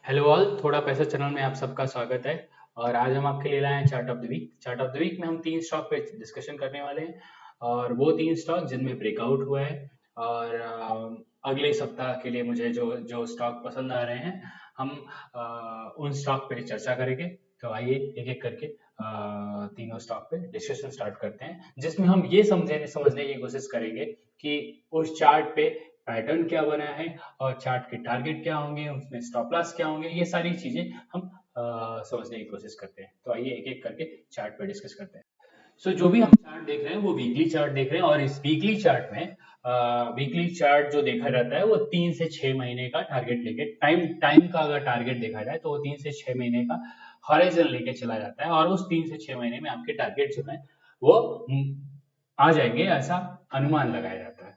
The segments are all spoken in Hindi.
हेलो ऑल, थोड़ा पैसा चैनल में आप सबका स्वागत है। और आज हम आपके लिए लाए हैं chart of the week. Chart of the week में हम तीन स्टॉक पे डिस्कशन करने वाले हैं और वो तीन स्टॉक जिनमें ब्रेकआउट हुआ है और अगले सप्ताह के लिए मुझे जो जो स्टॉक पसंद आ रहे हैं हम उन स्टॉक पे चर्चा करेंगे। तो आइए एक एक करके तीनों स्टॉक पे डिस्कशन स्टार्ट करते हैं, जिसमें हम ये समझने की कोशिश करेंगे कि उस चार्ट पे पैटर्न क्या बना है और चार्ट के टारगेट क्या होंगे, उसमें स्टॉप लॉस क्या होंगे। ये सारी चीजें हम समझने की कोशिश करते हैं। तो आइए एक एक करके चार्ट पे डिस्कस करते हैं। जो भी हम चार्ट देख रहे हैं वो वीकली चार्ट देख रहे हैं और इस वीकली चार्ट में वीकली चार्ट जो देखा जाता है वो 3 से 6 महीने का टारगेट लेके टाइम टाइम का अगर टारगेट देखा जाए तो वो 3 से 6 महीने का हॉराइजन लेके चला जाता है और उस 3 से 6 महीने में आपके टारगेट जो है वो आ जाएंगे, ऐसा अनुमान लगाया जाता है।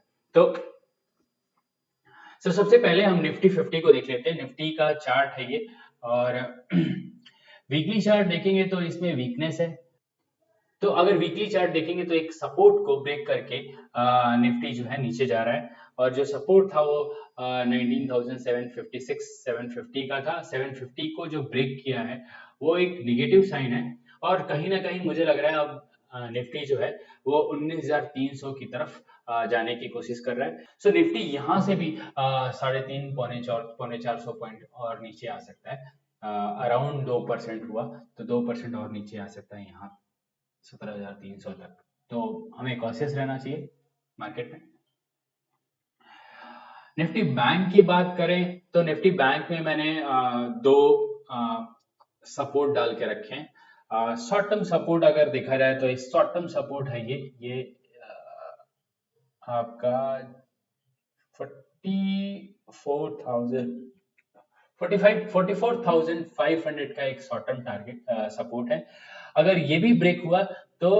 तो सबसे पहले हम निफ्टी 50 को देख लेते हैं। निफ्टी का चार्ट है ये और वीकली चार्ट देखेंगे तो इसमें वीकनेस है। तो अगर वीकली चार्ट देखेंगे तो एक सपोर्ट को ब्रेक करके निफ्टी जो है नीचे जा रहा है और जो सपोर्ट था वो 19,756 750 का था। 750 को जो ब्रेक किया है वो एक निगेटिव साइन है और कहीं ना कहीं मुझे लग रहा है अब निफ्टी जो है वो 19,300 की तरफ जाने की कोशिश कर रहा है। निफ्टी यहाँ से भी 3.5 पौने 400 पॉइंट और नीचे आ सकता है। अराउंड 2% हुआ तो 2% और नीचे आ सकता है यहाँ 17,300 तक। तो हमें कॉशियस रहना चाहिए मार्केट में। निफ्टी बैंक की बात करें तो निफ्टी बैंक में मैंने दो सपोर्ट डाल के रखे हैं। शॉर्ट टर्म सपोर्ट अगर देखा जाए तो शॉर्ट टर्म सपोर्ट है ये आपका 44,500 का एक शॉर्ट टर्म टारगेट सपोर्ट है। अगर ये भी ब्रेक हुआ तो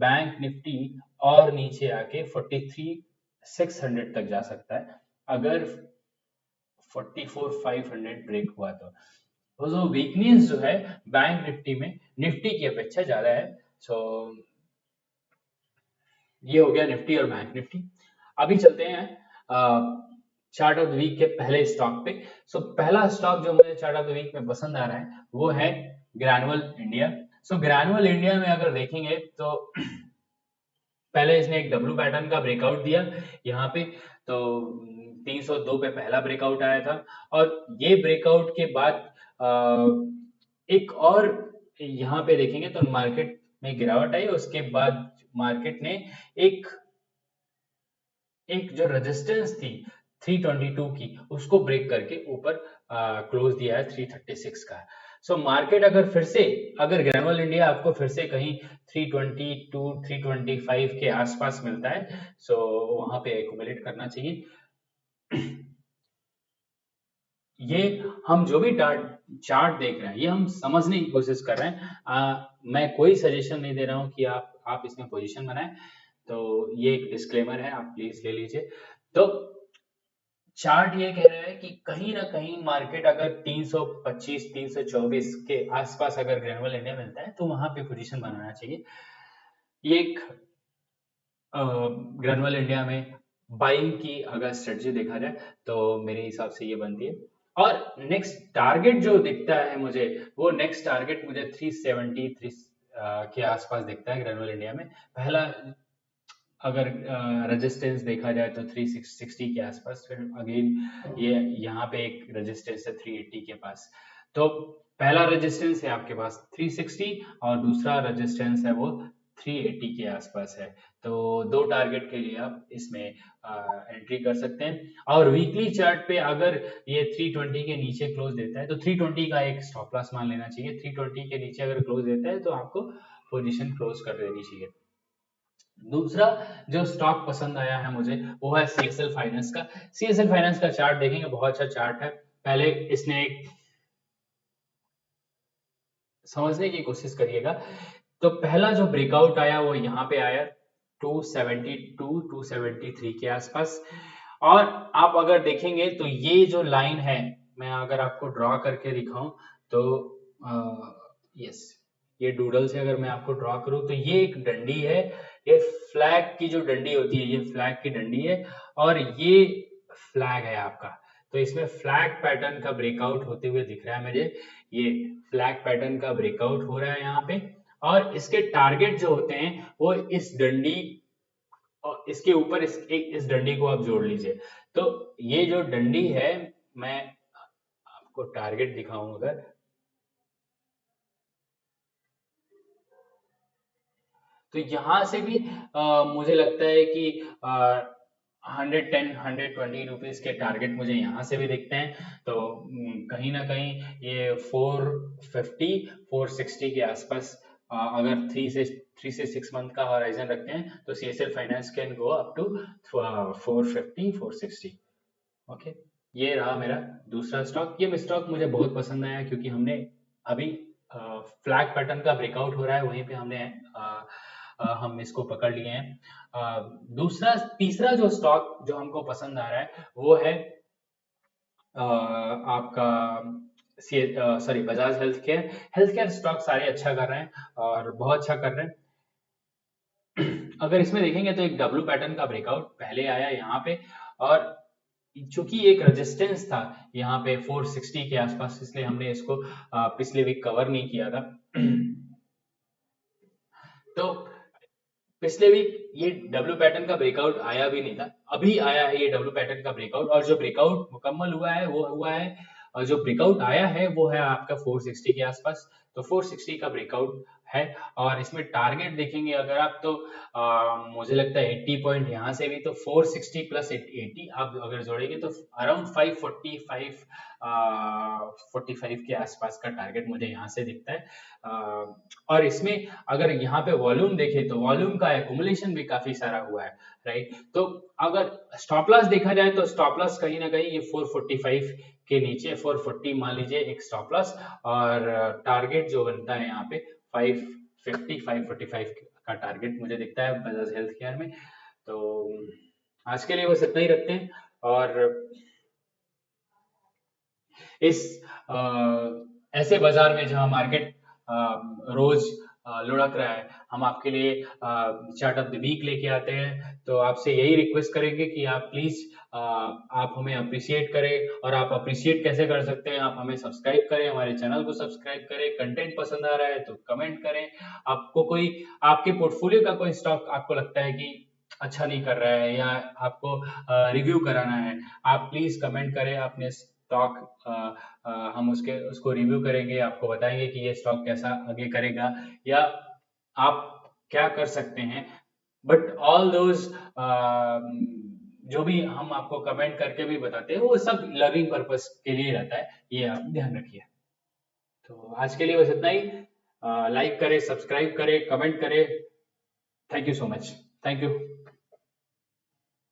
बैंक निफ्टी और नीचे आके 43,600 तक जा सकता है। अगर 44,500 ब्रेक हुआ तो जो वीकनेस जो है बैंक निफ्टी में निफ्टी की अपेक्षा ज्यादा है। सो ये हो गया निफ्टी और बैंक निफ्टी। अभी चलते हैं चार्ट ऑफ द वीक के पहले स्टॉक पे। पहला स्टॉक जो मुझे चार्ट ऑफ द वीक में पसंद आ रहा है वो है ग्रैनुअल इंडिया। ग्रैनुअल इंडिया में अगर देखेंगे तो पहले इसने एक डब्ल्यू पैटर्न का ब्रेकआउट दिया यहाँ पे। तो 302 पे पहला ब्रेकआउट आया था और ये ब्रेकआउट के बाद एक और यहाँ पे देखेंगे तो मार्केट में गिरावट आई। उसके बाद मार्केट ने एक एक जो रेजिस्टेंस थी 322 की उसको ब्रेक करके ऊपर क्लोज दिया है 336 का। मार्केट अगर ग्रैनुअल इंडिया आपको फिर से कहीं 322 325 के आसपास मिलता है वहां पे एक्यूमुलेट करना चाहिए। ये हम जो भी चार्ट देख रहे हैं ये हम समझने की कोशिश कर रहे हैं। मैं कोई सजेशन नहीं दे रहा हूं कि आप इसमें पोजीशन बनाएं। तो ये एक डिस्क्लेमर है, आप प्लीज ले लीजिए। तो चार्ट ये कह रहा है कि कहीं ना कहीं मार्केट अगर 325 324 के आसपास अगर ग्रैनुअल इंडिया मिलता है तो वहां पे पोजीशन बनाना चाहिए। ये एक ग्रैनुअल इंडिया में बाइंग की अगर स्ट्रेटजी देखा जाए तो मेरे हिसाब से ये बनती है। और नेक्स्ट टारगेट जो दिखता है मुझे वो नेक्स्ट टारगेट मुझे 373 के आसपास दिखता है ग्रैनुअल इंडिया में। पहला अगर रेजिस्टेंस देखा जाए तो 360 के आसपास, फिर अगेन ये यहाँ पे एक रेजिस्टेंस है 380 के पास। तो पहला रेजिस्टेंस है आपके पास 360 और दूसरा रेजिस्टेंस है वो 380 के आसपास है। तो दो टारगेट के लिए आप इसमें एंट्री कर सकते हैं। और वीकली चार्ट पे अगर ये 320 के नीचे क्लोज देता है तो 320 का एक स्टॉप लॉस मान लेना चाहिए। 320 के नीचे अगर क्लोज देता है तो आपको पोजीशन क्लोज कर देनी चाहिए। दूसरा जो स्टॉक पसंद आया है मुझे वो है सीएसएल फाइनेंस का। सीएसएल फाइनेंस का चार्ट देखेंगे, बहुत अच्छा चार्ट है। पहले इसने एक समझने की कोशिश करिएगा। तो पहला जो ब्रेकआउट आया वो यहाँ पे आया 272 273 के आसपास। और आप अगर देखेंगे तो ये जो लाइन है, मैं अगर आपको ड्रॉ करके दिखाऊं तो यस, ये डूडल से अगर मैं आपको ड्रॉ करूं तो ये एक डंडी है। ये फ्लैग की जो डंडी होती है, ये फ्लैग की डंडी है और ये फ्लैग है आपका। तो इसमें फ्लैग पैटर्न का ब्रेकआउट होते हुए दिख रहा है मुझे। ये फ्लैग पैटर्न का ब्रेकआउट हो रहा है यहाँ पे, और इसके टारगेट जो होते हैं वो इस डंडी और इसके ऊपर इस डंडी को आप जोड़ लीजिए। तो ये जो डंडी है, मैं आपको टारगेट दिखाऊं अगर, तो यहाँ से भी मुझे लगता है कि 110 120 रुपीज के टारगेट मुझे यहाँ से भी दिखते हैं। तो कहीं ना कहीं ये 450 460 के आसपास, अगर 3 से 6 मंथ का हॉराइजन रखते हैं तो CSL finance can go up to 450 460। Okay, ये रहा मेरा दूसरा स्टॉक। ये स्टॉक मुझे बहुत पसंद आया क्योंकि हमने अभी फ्लैग पैटर्न का ब्रेकआउट हो रहा है, वहीं पे हमने हम इसको पकड़ लिए हैं। दूसरा तीसरा जो स्टॉक जो हमको पसंद आ रहा है वो है आपका sorry Bajaj health care. Health care stock सारे अच्छा कर रहे हैं और बहुत अच्छा कर रहे हैं। अगर इसमें देखेंगे तो एक डब्ल्यू पैटर्न का ब्रेकआउट पहले आया यहाँ पे, और चूंकि एक रेजिस्टेंस था यहाँ पे 460 के आसपास, इसलिए हमने इसको पिछले वीक कवर नहीं किया था। तो पिछले वीक ये डब्ल्यू पैटर्न का ब्रेकआउट आया भी नहीं था, अभी आया है ये डब्ल्यू पैटर्न का ब्रेकआउट, और जो ब्रेकआउट मुकम्मल हुआ है वो हुआ है, और जो ब्रेकआउट आया है वो है आपका 460 के आसपास। तो 460 का ब्रेकआउट है, और इसमें टारगेट देखेंगे अगर आप तो मुझे लगता है 80 पॉइंट यहाँ से भी, तो 460 प्लस 80 आप अगर जोड़ेंगे तो अराउंड 545 45 के आसपास का टारगेट मुझे यहाँ से दिखता है। और इसमें अगर यहाँ पे वॉल्यूम देखें तो वॉल्यूम का एक्युमुलेशन भी काफी सारा हुआ है, राइट। तो अगर स्टॉप लॉस देखा जाए तो स्टॉप लॉस कहीं ना कहीं ये 445 के नीचे 440 मान लीजिए एक स्टॉप लॉस, और टारगेट जो बनता है यहाँ पे 550 545 का टारगेट मुझे दिखता है बजाज हेल्थ केयर में। तो आज के लिए बस इतना ही रखते हैं, और इस ऐसे बाजार में जहां मार्केट रोज लुढ़क रहा है, हम आपके लिए चार्ट ऑफ द वीक लेके आते हैं। तो आपसे यही रिक्वेस्ट करेंगे कि आप प्लीज आप हमें अप्रिशिएट करें, और आप अप्रिशिएट कैसे कर सकते हैं, आप हमें सब्सक्राइब करें, हमारे चैनल को सब्सक्राइब करें, कंटेंट पसंद आ रहा है तो कमेंट करें। आपको कोई आपके पोर्टफोलियो का कोई स्टॉक आपको लगता है कि अच्छा नहीं कर रहा है, या आपको रिव्यू कराना है, आप प्लीज कमेंट करें अपने स्टॉक, हम उसको रिव्यू करेंगे, आपको बताएंगे कि ये स्टॉक कैसा आगे करेगा, या आप क्या कर सकते हैं। बट ऑल दोज जो भी हम आपको कमेंट करके भी बताते हैं वो सब लर्निंग पर्पस के लिए रहता है, ये आप ध्यान रखिए। तो आज के लिए बस इतना ही। लाइक करें, सब्सक्राइब करें, कमेंट करें। Thank you so much. Thank you.